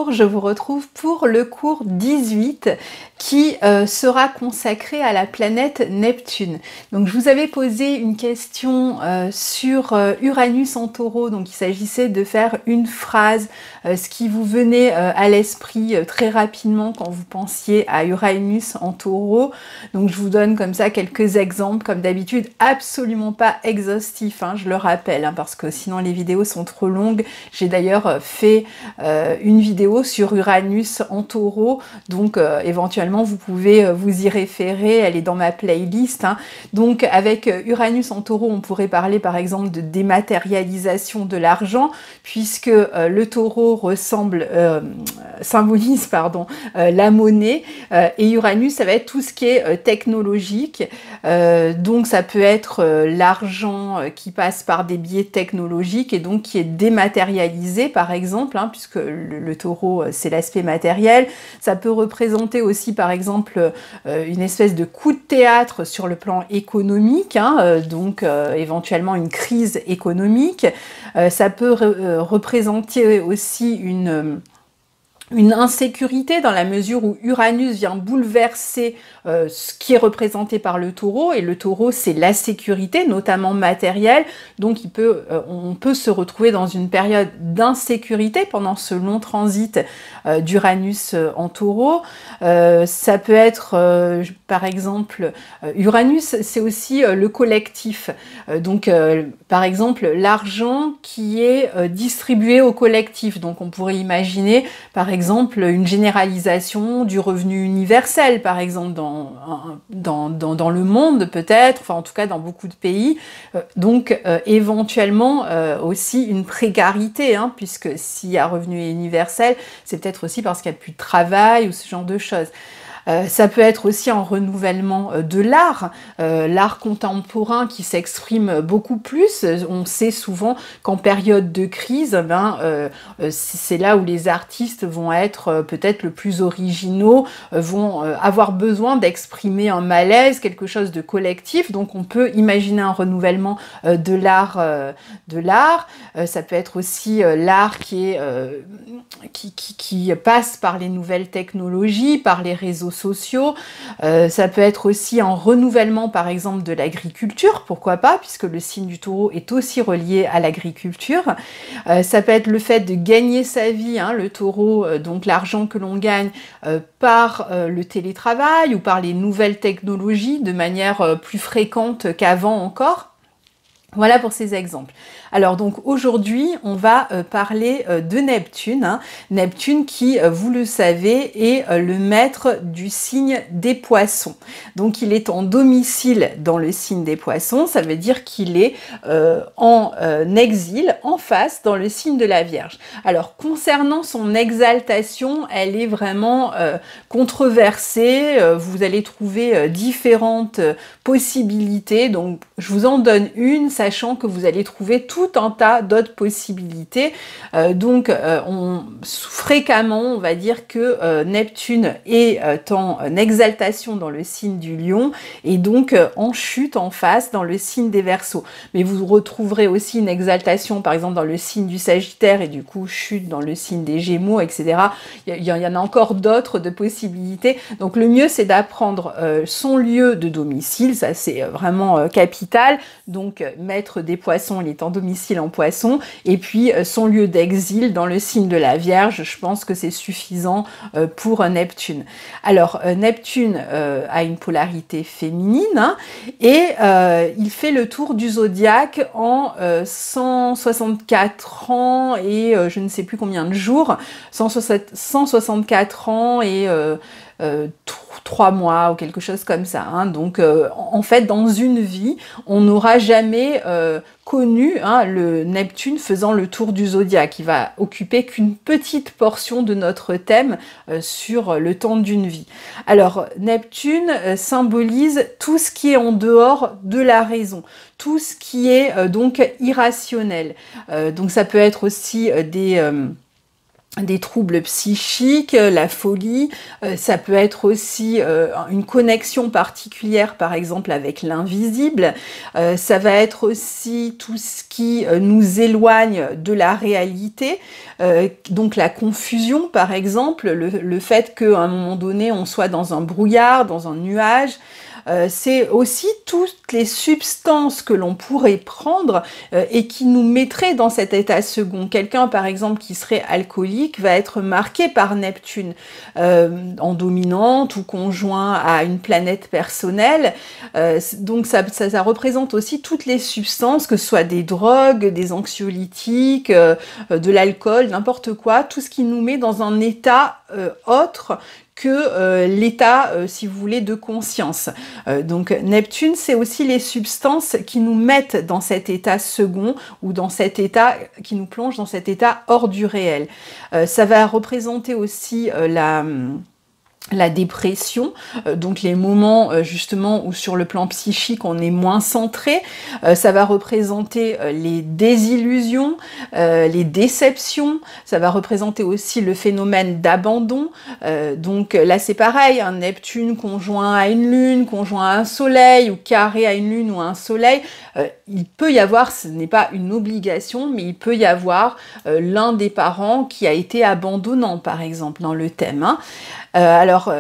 bonjour, je vous retrouve pour le cours 18 qui sera consacré à la planète Neptune. Donc je vous avais posé une question sur Uranus en taureau, donc il s'agissait de faire une phrase, ce qui vous venait à l'esprit très rapidement quand vous pensiez à Uranus en taureau. Donc je vous donne comme ça quelques exemples, comme d'habitude, absolument pas exhaustifs, hein, je le rappelle, hein, parce que sinon les vidéos sont trop longues. J'ai d'ailleurs fait une vidéo sur Uranus en taureau, donc éventuellement vous pouvez vous y référer, elle est dans ma playlist, hein. Donc avec Uranus en taureau, on pourrait parler par exemple de dématérialisation de l'argent, puisque le taureau symbolise la monnaie, et Uranus, ça va être tout ce qui est technologique, donc ça peut être l'argent qui passe par des biais technologiques et donc qui est dématérialisé par exemple, hein, puisque le taureau c'est l'aspect matériel. Ça peut représenter aussi par exemple une espèce de coup de théâtre sur le plan économique, hein, donc éventuellement une crise économique. Ça peut représenter aussi une insécurité dans la mesure où Uranus vient bouleverser ce qui est représenté par le taureau, et le taureau c'est la sécurité, notamment matérielle, donc on peut se retrouver dans une période d'insécurité pendant ce long transit d'Uranus en taureau. Ça peut être par exemple, Uranus c'est aussi le collectif, donc par exemple l'argent qui est distribué au collectif, donc on pourrait imaginer par exemple une généralisation du revenu universel, par exemple dans le monde peut-être, enfin en tout cas dans beaucoup de pays, donc éventuellement aussi une précarité, hein, puisque s'il y a revenu universel, c'est peut-être aussi parce qu'il n'y a plus de travail ou ce genre de choses. Ça peut être aussi un renouvellement de l'art contemporain qui s'exprime beaucoup plus. On sait souvent qu'en période de crise, c'est là où les artistes vont être peut-être le plus originaux, vont avoir besoin d'exprimer un malaise, quelque chose de collectif. Donc on peut imaginer un renouvellement de l'art. Ça peut être aussi l'art qui passe par les nouvelles technologies, par les réseaux sociaux. Ça peut être aussi un renouvellement par exemple de l'agriculture, pourquoi pas, puisque le signe du taureau est aussi relié à l'agriculture. Ça peut être le fait de gagner sa vie, hein, le taureau, donc l'argent que l'on gagne par le télétravail ou par les nouvelles technologies de manière plus fréquente qu'avant encore. Voilà pour ces exemples. Alors donc aujourd'hui, on va parler de Neptune, hein. Neptune qui, vous le savez, est le maître du signe des poissons. Donc il est en domicile dans le signe des poissons, ça veut dire qu'il est en exil, en face, dans le signe de la Vierge. Alors concernant son exaltation, elle est vraiment controversée, vous allez trouver différentes possibilités, donc je vous en donne une, sachant que vous allez trouver tout un tas d'autres possibilités. Fréquemment, on va dire que Neptune est en exaltation dans le signe du Lion et donc en chute en face dans le signe des Verseaux. Mais vous retrouverez aussi une exaltation par exemple dans le signe du Sagittaire et du coup chute dans le signe des Gémeaux, etc. Il y en a encore d'autres de possibilités. Donc le mieux c'est d'apprendre son lieu de domicile, ça c'est vraiment capital. Donc maître des poissons, il est en domicile en poisson, et puis son lieu d'exil dans le signe de la Vierge, je pense que c'est suffisant pour Neptune. Alors Neptune a une polarité féminine, hein, et il fait le tour du zodiaque en 164 ans et je ne sais plus combien de jours, 164 ans et 3 mois ou quelque chose comme ça, hein. Donc en fait dans une vie on n'aura jamais connu, hein, le Neptune faisant le tour du zodiaque. Il va occuper qu'une petite portion de notre thème sur le temps d'une vie. Alors Neptune symbolise tout ce qui est en dehors de la raison, tout ce qui est donc irrationnel. Donc ça peut être aussi des troubles psychiques, la folie, ça peut être aussi une connexion particulière par exemple avec l'invisible, ça va être aussi tout ce qui nous éloigne de la réalité, donc la confusion par exemple, le fait qu'à un moment donné on soit dans un brouillard, dans un nuage. C'est aussi toutes les substances que l'on pourrait prendre et qui nous mettraient dans cet état second. Quelqu'un, par exemple, qui serait alcoolique va être marqué par Neptune en dominante ou conjoint à une planète personnelle. Donc ça représente aussi toutes les substances, que ce soit des drogues, des anxiolytiques, de l'alcool, n'importe quoi, tout ce qui nous met dans un état autre que l'état, si vous voulez, de conscience. Donc Neptune, c'est aussi les substances qui nous mettent dans cet état second ou dans cet état, qui nous plonge dans cet état hors du réel. Ça va représenter aussi la dépression, donc les moments justement où sur le plan psychique on est moins centré. Ça va représenter les désillusions, les déceptions, ça va représenter aussi le phénomène d'abandon. Donc là c'est pareil, un Neptune conjoint à une lune, conjoint à un soleil, ou carré à une lune ou à un soleil, il peut y avoir, ce n'est pas une obligation, mais il peut y avoir l'un des parents qui a été abandonnant par exemple dans le thème, hein. Alors,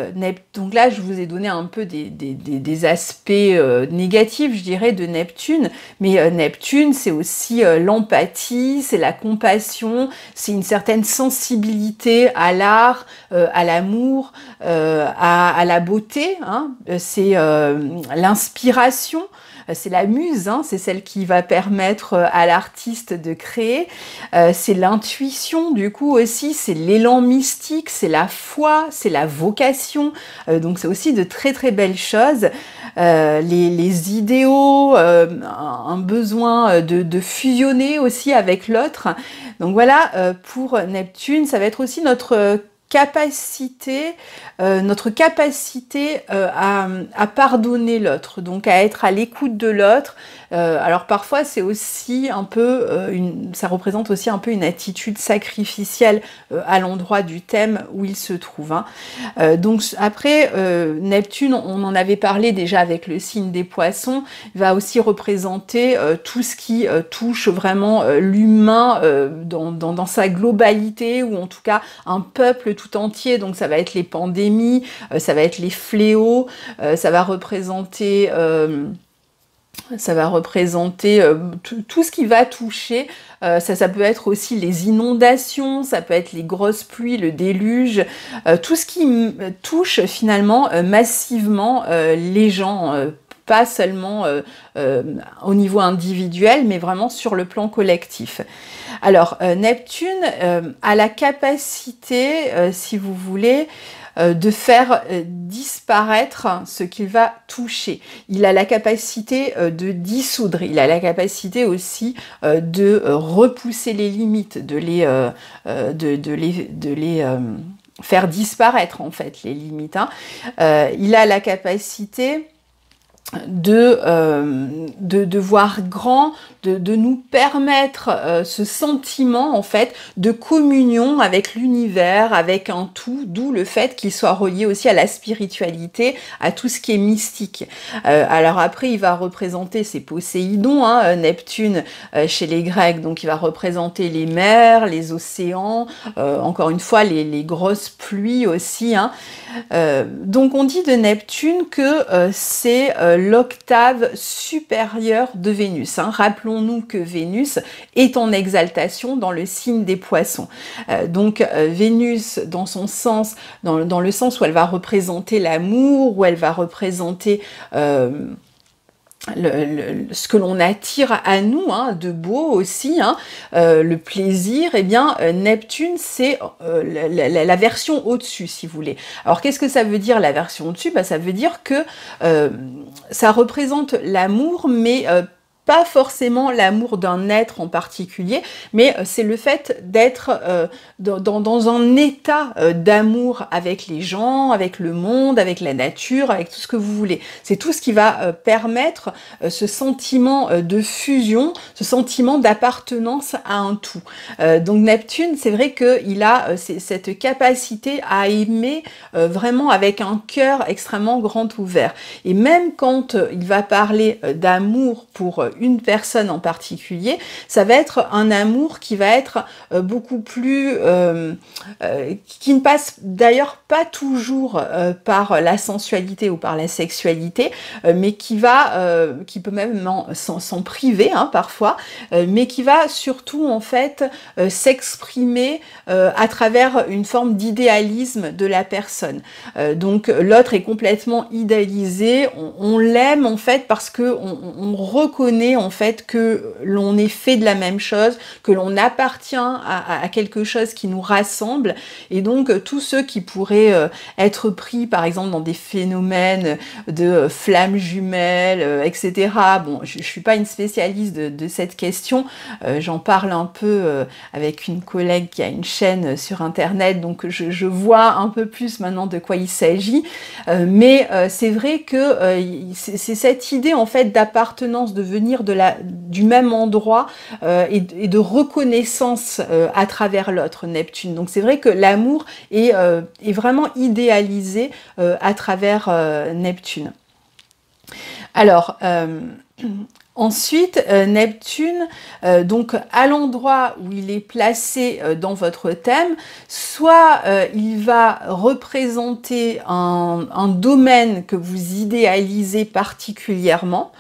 donc là, je vous ai donné un peu des aspects négatifs, je dirais, de Neptune, mais Neptune, c'est aussi l'empathie, c'est la compassion, c'est une certaine sensibilité à l'art, à l'amour, à la beauté, hein. C'est l'inspiration. C'est la muse, hein, c'est celle qui va permettre à l'artiste de créer. C'est l'intuition, du coup aussi, c'est l'élan mystique, c'est la foi, c'est la vocation. Donc c'est aussi de très très belles choses. Les idéaux, un besoin de fusionner aussi avec l'autre. Donc voilà, pour Neptune, ça va être aussi notre capacité à pardonner l'autre, donc à être à l'écoute de l'autre. Alors parfois c'est aussi un peu, ça représente aussi un peu une attitude sacrificielle à l'endroit du thème où il se trouve, hein. Donc après, Neptune, on en avait parlé déjà avec le signe des Poissons, il va aussi représenter tout ce qui touche vraiment l'humain dans sa globalité, ou en tout cas un peuple tout entier. Donc ça va être les pandémies, ça va être les fléaux, ça va représenter tout ce qui va toucher. Ça peut être aussi les inondations, ça peut être les grosses pluies, le déluge, tout ce qui touche finalement massivement les gens, pas seulement au niveau individuel, mais vraiment sur le plan collectif. Alors, Neptune a la capacité, si vous voulez, de faire disparaître ce qu'il va toucher. Il a la capacité de dissoudre, il a la capacité aussi de repousser les limites, de les faire disparaître en fait, les limites, hein. Il a la capacité de voir grand, de nous permettre ce sentiment en fait de communion avec l'univers, avec un tout, d'où le fait qu'il soit relié aussi à la spiritualité, à tout ce qui est mystique. Alors après il va représenter, c'est Poséidon, hein, Neptune chez les Grecs, donc il va représenter les mers, les océans, encore une fois les grosses pluies aussi, hein. Donc on dit de Neptune que c'est l'octave supérieure de Vénus, hein. Rappelons-nous que Vénus est en exaltation dans le signe des Poissons. Donc Vénus, dans son sens, dans le sens où elle va représenter l'amour, où elle va représenter ce que l'on attire à nous, hein, de beau aussi, hein, le plaisir, eh bien Neptune c'est la version au-dessus, si vous voulez. Alors qu'est-ce que ça veut dire la version au-dessus? Ça veut dire que ça représente l'amour, mais pas forcément l'amour d'un être en particulier, mais c'est le fait d'être dans un état d'amour avec les gens, avec le monde, avec la nature, avec tout ce que vous voulez. C'est tout ce qui va permettre ce sentiment de fusion, ce sentiment d'appartenance à un tout. Donc Neptune, c'est vrai qu'il a cette capacité à aimer vraiment avec un cœur extrêmement grand ouvert. Et même quand il va parler d'amour pour une personne en particulier, ça va être un amour qui va être beaucoup plus... qui ne passe d'ailleurs pas toujours par la sensualité ou par la sexualité, mais qui peut même s'en priver hein, parfois, mais qui va surtout en fait s'exprimer à travers une forme d'idéalisme de la personne. Donc l'autre est complètement idéalisé, on l'aime en fait parce que on reconnaît en fait que l'on est fait de la même chose, que l'on appartient à quelque chose qui nous rassemble, et donc tous ceux qui pourraient être pris par exemple dans des phénomènes de flammes jumelles, etc. Bon, je suis pas une spécialiste de cette question, j'en parle un peu avec une collègue qui a une chaîne sur internet, donc je vois un peu plus maintenant de quoi il s'agit, mais c'est vrai que c'est cette idée en fait d'appartenance, de venir du même endroit et de reconnaissance à travers l'autre, Neptune. Donc c'est vrai que l'amour est vraiment idéalisé à travers Neptune. Alors, ensuite, Neptune, donc à l'endroit où il est placé dans votre thème, soit il va représenter un domaine que vous idéalisez particulièrement,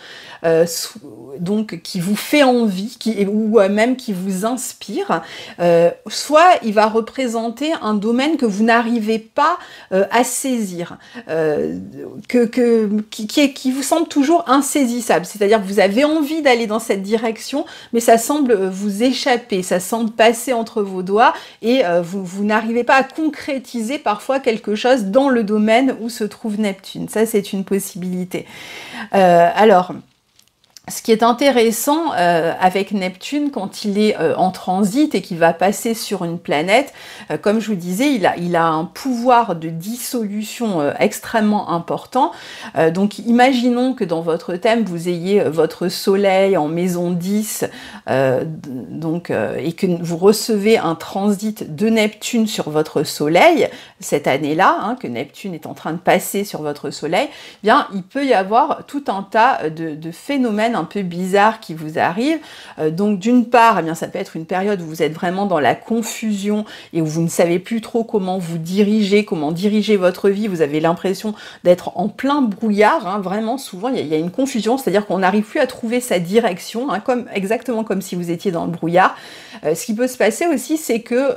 donc qui vous fait envie, ou même qui vous inspire, soit il va représenter un domaine que vous n'arrivez pas à saisir, qui vous semble toujours insaisissable, c'est-à-dire que vous avez envie d'aller dans cette direction, mais ça semble vous échapper, ça semble passer entre vos doigts, et vous n'arrivez pas à concrétiser parfois quelque chose dans le domaine où se trouve Neptune. Ça, c'est une possibilité. Alors, ce qui est intéressant avec Neptune quand il est en transit et qu'il va passer sur une planète, comme je vous disais, il a un pouvoir de dissolution extrêmement important. Donc imaginons que dans votre thème, vous ayez votre soleil en maison 10, et que vous recevez un transit de Neptune sur votre soleil, cette année-là, hein, que Neptune est en train de passer sur votre soleil, eh bien, il peut y avoir tout un tas de phénomènes un peu bizarres qui vous arrivent. Donc d'une part, eh bien, ça peut être une période où vous êtes vraiment dans la confusion et où vous ne savez plus trop comment vous diriger, comment diriger votre vie. Vous avez l'impression d'être en plein brouillard, hein, vraiment souvent il y a une confusion, c'est-à-dire qu'on n'arrive plus à trouver sa direction, hein, exactement comme si vous étiez dans le brouillard. Ce qui peut se passer aussi, c'est que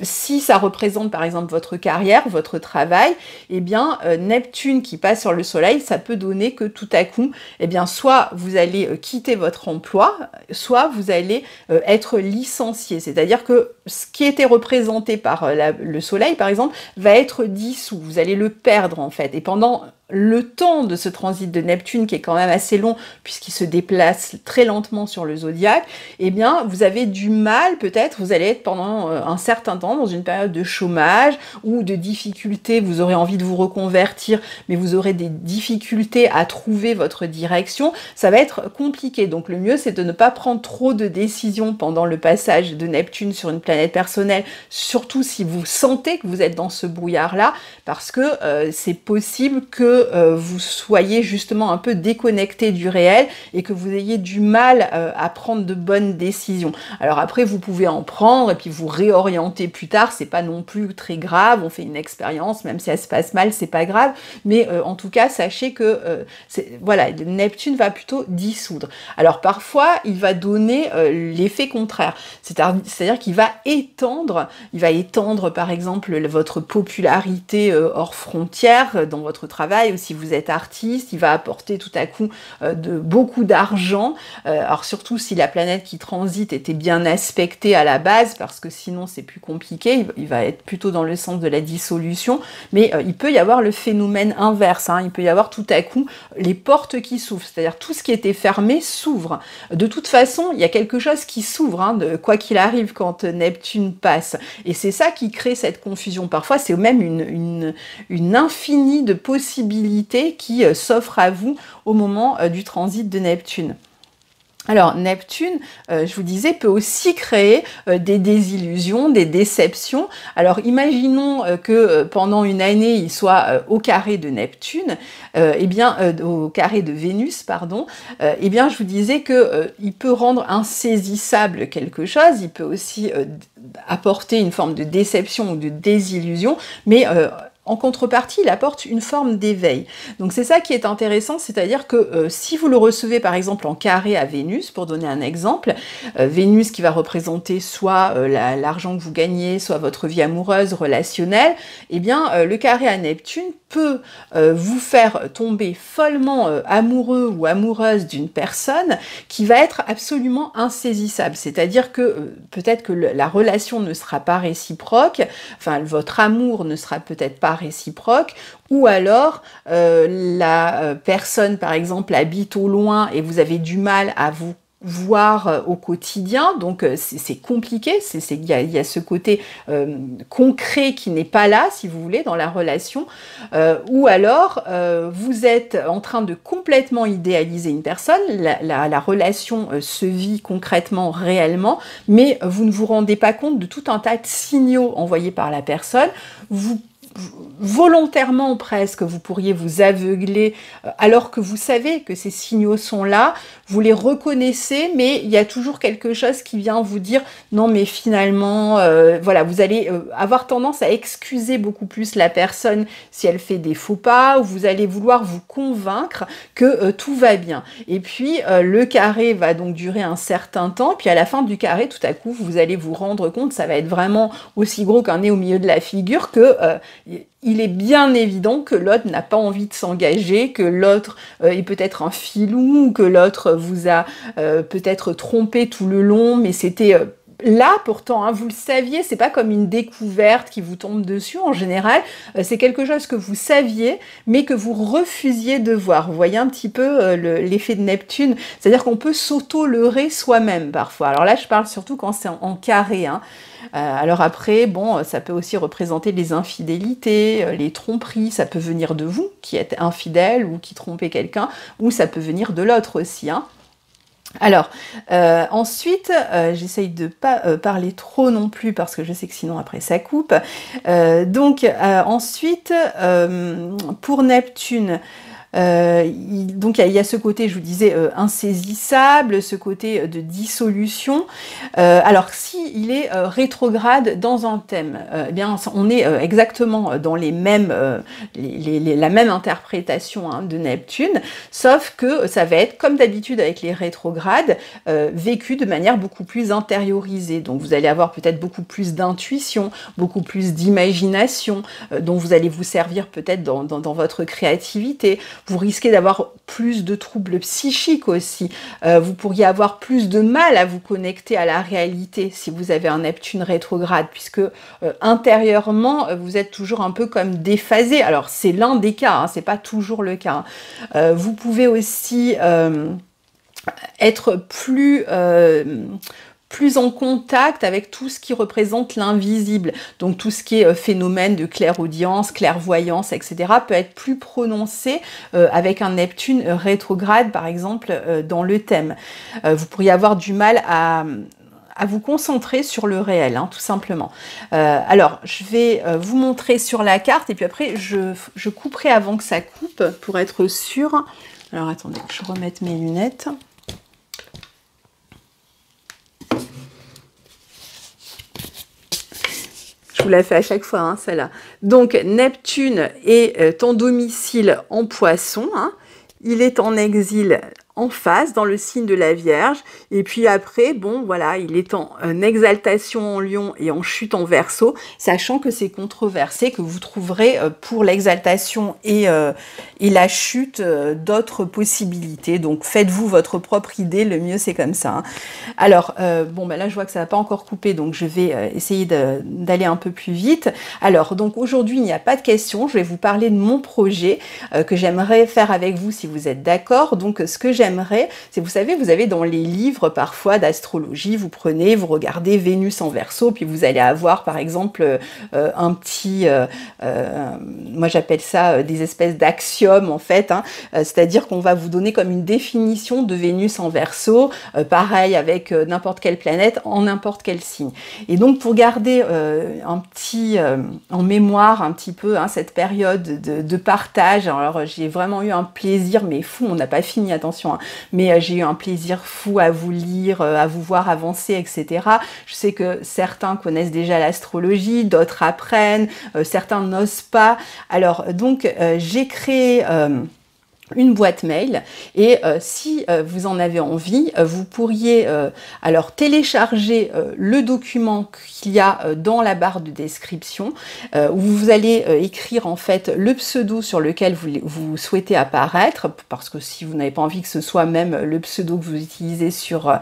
si ça représente par exemple votre carrière, votre travail, eh bien Neptune qui passe sur le soleil, ça peut donner que tout à coup, eh bien soit vous allez quitter votre emploi, soit vous allez être licencié. C'est-à-dire que ce qui était représenté par le soleil par exemple, va être dissous, vous allez le perdre en fait. Et pendant le temps de ce transit de Neptune, qui est quand même assez long, puisqu'il se déplace très lentement sur le zodiaque, eh bien, vous avez du mal, peut-être, vous allez être pendant un certain temps dans une période de chômage ou de difficultés, vous aurez envie de vous reconvertir, mais vous aurez des difficultés à trouver votre direction, ça va être compliqué. Donc le mieux, c'est de ne pas prendre trop de décisions pendant le passage de Neptune sur une planète personnelle, surtout si vous sentez que vous êtes dans ce brouillard-là, parce que c'est possible que vous soyez justement un peu déconnecté du réel et que vous ayez du mal à prendre de bonnes décisions. Alors après, vous pouvez en prendre et puis vous réorienter plus tard, c'est pas non plus très grave, on fait une expérience, même si elle se passe mal, c'est pas grave, mais en tout cas, sachez que voilà, Neptune va plutôt dissoudre. Alors parfois, il va donner l'effet contraire, c'est-à-dire qu'il va étendre par exemple votre popularité hors frontières dans votre travail, travail ou si vous êtes artiste, il va apporter tout à coup beaucoup d'argent. Alors surtout si la planète qui transite était bien aspectée à la base, parce que sinon c'est plus compliqué, il va être plutôt dans le sens de la dissolution, mais il peut y avoir le phénomène inverse, hein. Il peut y avoir tout à coup les portes qui s'ouvrent, c'est-à-dire tout ce qui était fermé s'ouvre. De toute façon, il y a quelque chose qui s'ouvre, hein, quoi qu'il arrive quand Neptune passe. Et c'est ça qui crée cette confusion. Parfois, c'est même une infinie de possibilités qui s'offrent à vous au moment du transit de Neptune. Alors, Neptune, je vous disais, peut aussi créer des désillusions, des déceptions. Alors, imaginons que pendant une année, il soit au carré de Neptune, au carré de Vénus, pardon. Eh bien, je vous disais que il peut rendre insaisissable quelque chose, il peut aussi apporter une forme de déception ou de désillusion, mais en contrepartie, il apporte une forme d'éveil. Donc c'est ça qui est intéressant, c'est-à-dire que si vous le recevez par exemple en carré à Vénus, pour donner un exemple, Vénus qui va représenter soit l'argent que vous gagnez, soit votre vie amoureuse, relationnelle, eh bien le carré à Neptune peut vous faire tomber follement amoureux ou amoureuse d'une personne qui va être absolument insaisissable. C'est-à-dire que peut-être que la relation ne sera pas réciproque, enfin votre amour ne sera peut-être pas réciproque, ou alors la personne par exemple habite au loin et vous avez du mal à vous voir au quotidien, donc c'est compliqué, il y a ce côté concret qui n'est pas là, si vous voulez, dans la relation, ou alors vous êtes en train de complètement idéaliser une personne, la relation se vit concrètement, réellement, mais vous ne vous rendez pas compte de tout un tas de signaux envoyés par la personne, vous volontairement presque, vous pourriez vous aveugler alors que vous savez que ces signaux sont là, vous les reconnaissez, mais il y a toujours quelque chose qui vient vous dire non mais finalement, voilà, vous allez avoir tendance à excuser beaucoup plus la personne si elle fait des faux pas, ou vous allez vouloir vous convaincre que tout va bien. Et puis le carré va donc durer un certain temps, puis à la fin du carré, tout à coup, vous allez vous rendre compte, ça va être vraiment aussi gros qu'un nez au milieu de la figure, que il est bien évident que l'autre n'a pas envie de s'engager, que l'autre est peut-être un filou, que l'autre vous a peut-être trompé tout le long, mais c'était là pourtant, hein, vous le saviez, c'est pas comme une découverte qui vous tombe dessus en général, c'est quelque chose que vous saviez, mais que vous refusiez de voir. Vous voyez un petit peu l'effet de Neptune, c'est-à-dire qu'on peut s'auto-leurrer soi-même parfois. Alors là, je parle surtout quand c'est en carré, hein. Alors après, bon, ça peut aussi représenter les infidélités, les tromperies, ça peut venir de vous qui êtes infidèle ou qui trompez quelqu'un, ou ça peut venir de l'autre aussi, hein. Alors, ensuite, j'essaye de pas parler trop non plus parce que je sais que sinon après ça coupe. Ensuite, pour Neptune, donc il y a ce côté, je vous disais, insaisissable, ce côté de dissolution. Alors si il est rétrograde dans un thème, eh bien on est exactement dans les mêmes, la même interprétation, hein, de Neptune, sauf que ça va être comme d'habitude avec les rétrogrades, vécu de manière beaucoup plus intériorisée. Donc vous allez avoir peut-être beaucoup plus d'intuition, beaucoup plus d'imagination, dont vous allez vous servir peut-être dans votre créativité. Vous risquez d'avoir plus de troubles psychiques aussi. Vous pourriez avoir plus de mal à vous connecter à la réalité si vous avez un Neptune rétrograde, puisque intérieurement, vous êtes toujours un peu comme déphasé. Alors, c'est l'un des cas, hein, c'est pas toujours le cas. Vous pouvez aussi être plus en contact avec tout ce qui représente l'invisible. Donc tout ce qui est phénomène de clairaudience, clairvoyance, etc. peut être plus prononcé avec un Neptune rétrograde, par exemple, dans le thème. Vous pourriez avoir du mal à vous concentrer sur le réel, hein, tout simplement. Alors, je vais vous montrer sur la carte, et puis après, je couperai avant que ça coupe, pour être sûre. Alors, attendez, je remette mes lunettes. Je vous la fais à chaque fois, hein, celle-là. Donc, Neptune est en domicile en Poisson, hein. Il est en exil en face, dans le signe de la Vierge. Et puis après, bon, voilà, il est en exaltation en Lion et en chute en Verseau, sachant que c'est controversé, que vous trouverez pour l'exaltation et la chute d'autres possibilités. Donc faites-vous votre propre idée, le mieux c'est comme ça. Hein. Alors, bon, ben là je vois que ça n'a pas encore coupé, donc je vais essayer d'aller un peu plus vite. Alors, donc aujourd'hui il n'y a pas de questions, je vais vous parler de mon projet que j'aimerais faire avec vous si vous êtes d'accord. Donc ce que j'aimerais, c'est, vous savez, vous avez dans les livres parfois d'astrologie, vous prenez, vous regardez Vénus en Verseau, puis vous allez avoir par exemple un petit, moi j'appelle ça des espèces d'axiomes en fait, hein, c'est-à-dire qu'on va vous donner comme une définition de Vénus en Verseau, pareil avec n'importe quelle planète en n'importe quel signe. Et donc pour garder un petit en mémoire un petit peu hein, cette période de partage, alors j'ai vraiment eu un plaisir mais fou, on n'a pas fini, attention, hein, mais j'ai eu un plaisir fou à vous lire, à vous voir avancer, etc. Je sais que certains connaissent déjà l'astrologie, d'autres apprennent, certains n'osent pas. Alors donc j'ai créé une boîte mail et si vous en avez envie, vous pourriez alors télécharger le document qu'il y a dans la barre de description où vous allez écrire en fait le pseudo sur lequel vous souhaitez apparaître, parce que si vous n'avez pas envie que ce soit même le pseudo que vous utilisez sur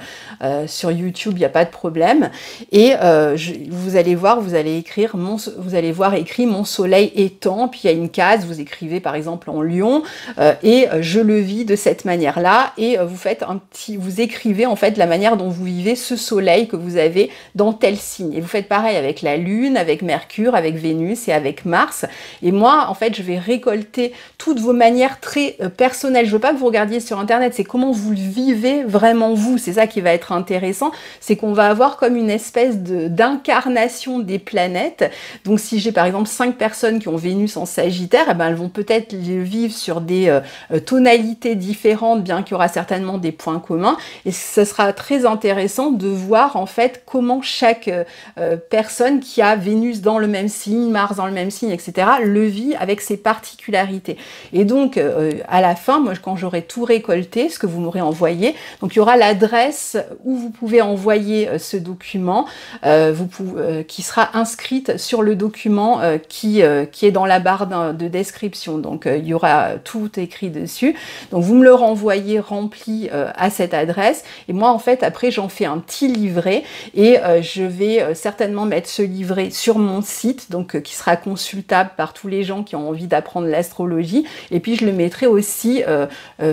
YouTube, il n'y a pas de problème. Et vous allez voir, vous allez écrire vous allez voir écrit mon soleil étant, puis il y a une case, vous écrivez par exemple en Lion et je le vis de cette manière-là, et vous faites vous écrivez en fait la manière dont vous vivez ce soleil que vous avez dans tel signe. Et vous faites pareil avec la Lune, avec Mercure, avec Vénus et avec Mars. Et moi, en fait, je vais récolter toutes vos manières très personnelles. Je veux pas que vous regardiez sur Internet, c'est comment vous le vivez vraiment vous. C'est ça qui va être intéressant, c'est qu'on va avoir comme une espèce d'incarnation des planètes. Donc si j'ai par exemple 5 personnes qui ont Vénus en Sagittaire, eh ben, elles vont peut-être le vivre sur des tonalités différentes, bien qu'il y aura certainement des points communs, et ce sera très intéressant de voir en fait comment chaque personne qui a Vénus dans le même signe, Mars dans le même signe, etc., le vit avec ses particularités. Et donc à la fin, moi quand j'aurai tout récolté, ce que vous m'aurez envoyé, donc il y aura l'adresse où vous pouvez envoyer ce document, qui sera inscrite sur le document qui est dans la barre de description. Donc il y aura tout écrit dessus. Donc vous me le renvoyez rempli à cette adresse, et moi en fait après j'en fais un petit livret, et je vais certainement mettre ce livret sur mon site, donc qui sera consultable par tous les gens qui ont envie d'apprendre l'astrologie, et puis je le mettrai aussi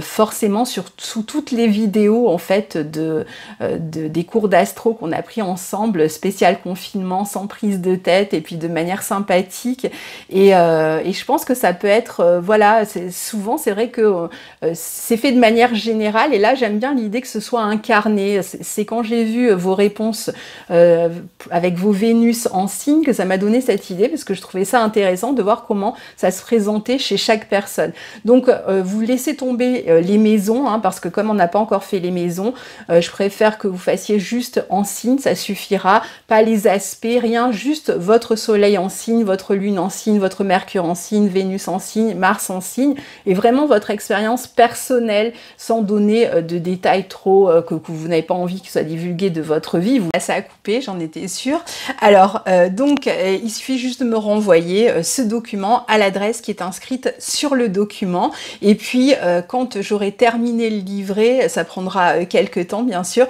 forcément sous toutes les vidéos en fait des cours d'astro qu'on a pris ensemble, spécial confinement, sans prise de tête, et puis de manière sympathique, et je pense que ça peut être voilà, souvent c'est vrai que c'est fait de manière générale, et là j'aime bien l'idée que ce soit incarné. C'est quand j'ai vu vos réponses avec vos Vénus en signe que ça m'a donné cette idée, parce que je trouvais ça intéressant de voir comment ça se présentait chez chaque personne. Donc vous laissez tomber les maisons, hein, parce que comme on n'a pas encore fait les maisons, je préfère que vous fassiez juste en signe, ça suffira, pas les aspects, rien, juste votre soleil en signe, votre lune en signe, votre Mercure en signe, Vénus en signe, Mars en signe, et vraiment votre expérience personnelle, sans donner de détails trop que vous n'avez pas envie qu'ils soient divulgués de votre vie. Ça a coupé, j'en étais sûre. Alors donc il suffit juste de me renvoyer ce document à l'adresse qui est inscrite sur le document, et puis quand j'aurai terminé le livret, ça prendra quelques temps bien sûr,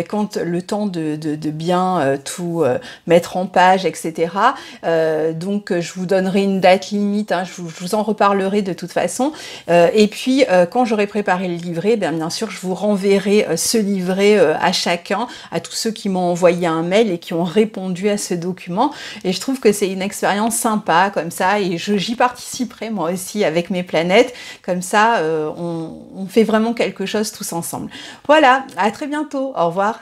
quand le temps de bien tout mettre en page, etc. Donc je vous donnerai une date limite, hein, je vous en reparlerai de toute façon, et puis quand j'aurai préparé le livret, bien sûr je vous renverrai ce livret à chacun, à tous ceux qui m'ont envoyé un mail et qui ont répondu à ce document, et je trouve que c'est une expérience sympa comme ça, et j'y participerai moi aussi avec mes planètes, comme ça on fait vraiment quelque chose tous ensemble. Voilà, à très bientôt, au revoir.